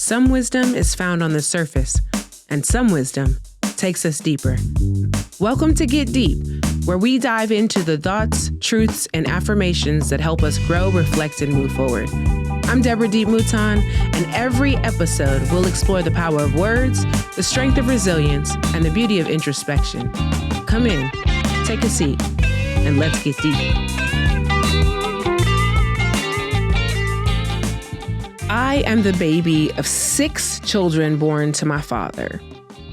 Some wisdom is found on the surface, and some wisdom takes us deeper. Welcome to Get Deep, where we dive into the thoughts, truths, and affirmations that help us grow, reflect, and move forward. I'm Deborah Deep Mouton, and every episode we'll explore the power of words, the strength of resilience, and the beauty of introspection. Come in, take a seat, and let's get deep. I am the baby of 6 children born to my father.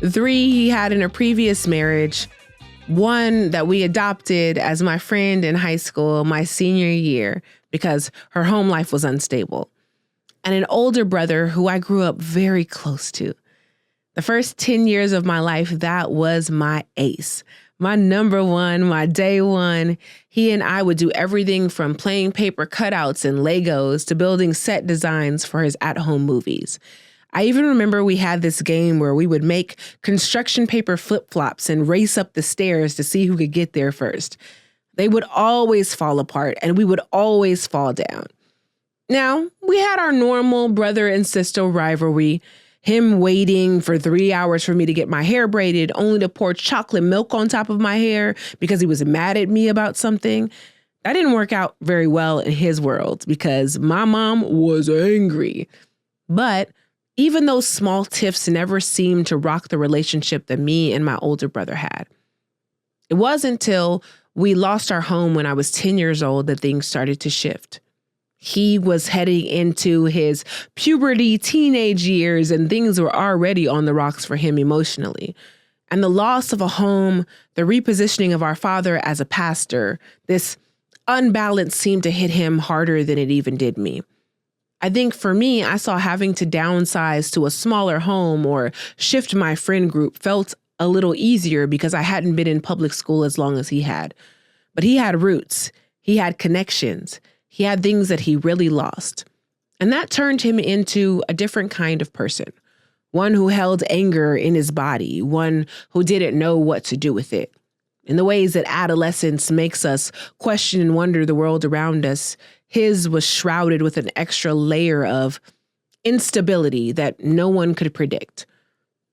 3 he had in a previous marriage, 1 that we adopted as my friend in high school my senior year because her home life was unstable, and an older brother who I grew up very close to. The first 10 years of my life, that was my ace. My number one, my day one. He and I would do everything from playing paper cutouts and Legos to building set designs for his at-home movies. I even remember we had this game where we would make construction paper flip-flops and race up the stairs to see who could get there first. They would always fall apart and we would always fall down. Now, we had our normal brother and sister rivalry, him waiting for 3 hours for me to get my hair braided, only to pour chocolate milk on top of my hair because he was mad at me about something. That didn't work out very well in his world because my mom was angry. But even those small tiffs never seemed to rock the relationship that me and my older brother had. It wasn't until we lost our home when I was 10 years old that things started to shift. He was heading into his puberty teenage years and things were already on the rocks for him emotionally. And the loss of a home, the repositioning of our father as a pastor, this unbalance seemed to hit him harder than it even did me. I think for me, I saw having to downsize to a smaller home or shift my friend group felt a little easier because I hadn't been in public school as long as he had. But he had roots. He had connections. He had things that he really lost. And that turned him into a different kind of person. One who held anger in his body, one who didn't know what to do with it. In the ways that adolescence makes us question and wonder the world around us, his was shrouded with an extra layer of instability that no one could predict.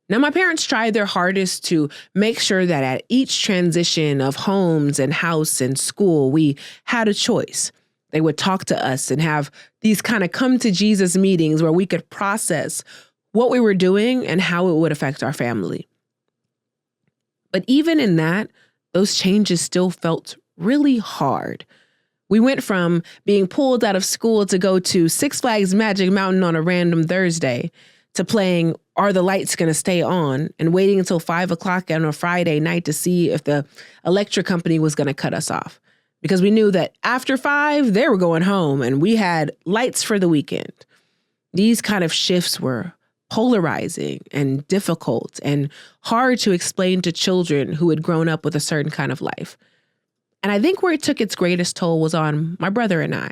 Now, my parents tried their hardest to make sure that at each transition of homes and house and school, we had a choice. They would talk to us and have these kind of come to Jesus meetings where we could process what we were doing and how it would affect our family. But even in that, those changes still felt really hard. We went from being pulled out of school to go to Six Flags Magic Mountain on a random Thursday to playing Are the Lights Gonna Stay On and waiting until 5 o'clock on a Friday night to see if the electric company was gonna cut us off. Because we knew that after 5, they were going home and we had lights for the weekend. These kind of shifts were polarizing and difficult and hard to explain to children who had grown up with a certain kind of life. And I think where it took its greatest toll was on my brother and I.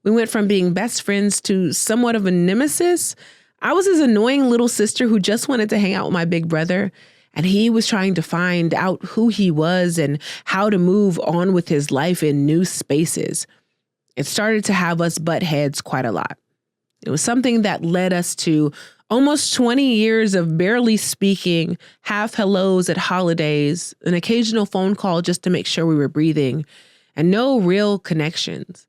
We went from being best friends to somewhat of a nemesis. I was his annoying little sister who just wanted to hang out with my big brother. And he was trying to find out who he was and how to move on with his life in new spaces. It started to have us butt heads quite a lot. It was something that led us to almost 20 years of barely speaking, half hellos at holidays, an occasional phone call just to make sure we were breathing, and no real connections.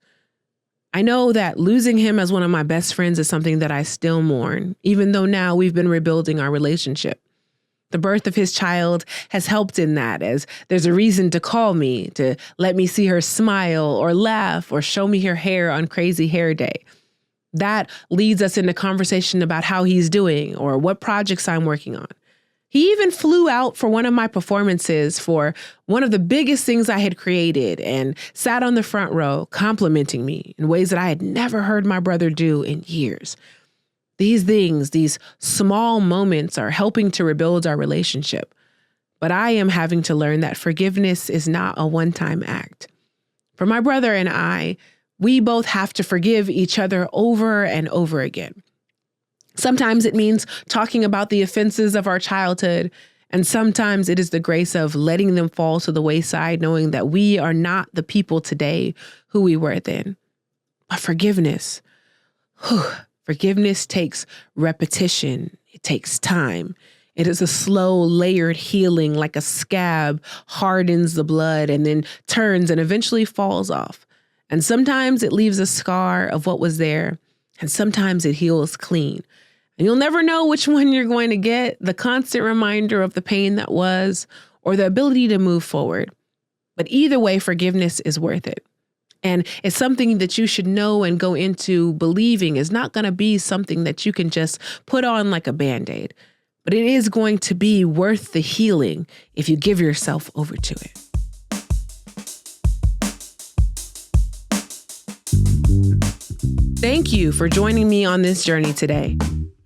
I know that losing him as one of my best friends is something that I still mourn, even though now we've been rebuilding our relationship. The birth of his child has helped in that, as there's a reason to call me, to let me see her smile or laugh or show me her hair on crazy hair day. That leads us into conversation about how he's doing or what projects I'm working on. He even flew out for one of my performances for one of the biggest things I had created and sat on the front row complimenting me in ways that I had never heard my brother do in years. These things, these small moments are helping to rebuild our relationship. But I am having to learn that forgiveness is not a one-time act. For my brother and I, we both have to forgive each other over and over again. Sometimes it means talking about the offenses of our childhood, and sometimes it is the grace of letting them fall to the wayside, knowing that we are not the people today who we were then. But forgiveness, Forgiveness takes repetition. It takes time. It is a slow, layered healing, like a scab hardens the blood and then turns and eventually falls off. And sometimes it leaves a scar of what was there, and sometimes it heals clean. And you'll never know which one you're going to get, the constant reminder of the pain that was, or the ability to move forward. But either way, forgiveness is worth it. And it's something that you should know and go into believing is not going to be something that you can just put on like a Band-Aid. But it is going to be worth the healing if you give yourself over to it. Thank you for joining me on this journey today.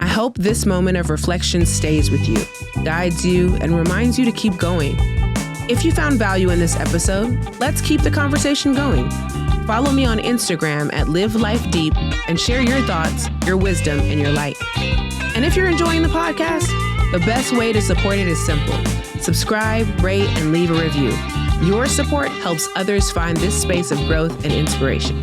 I hope this moment of reflection stays with you, guides you, and reminds you to keep going. If you found value in this episode, let's keep the conversation going. Follow me on Instagram at livelifedeep and share your thoughts, your wisdom, and your light. And if you're enjoying the podcast, the best way to support it is simple. Subscribe, rate, and leave a review. Your support helps others find this space of growth and inspiration.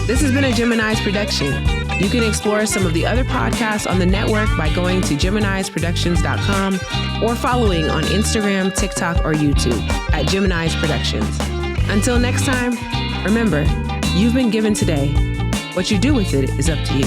This has been a Gemini's production. You can explore some of the other podcasts on the network by going to GeminisProductions.com or following on Instagram, TikTok, or YouTube at Gemini's Productions. Until next time, remember, you've been given today. What you do with it is up to you.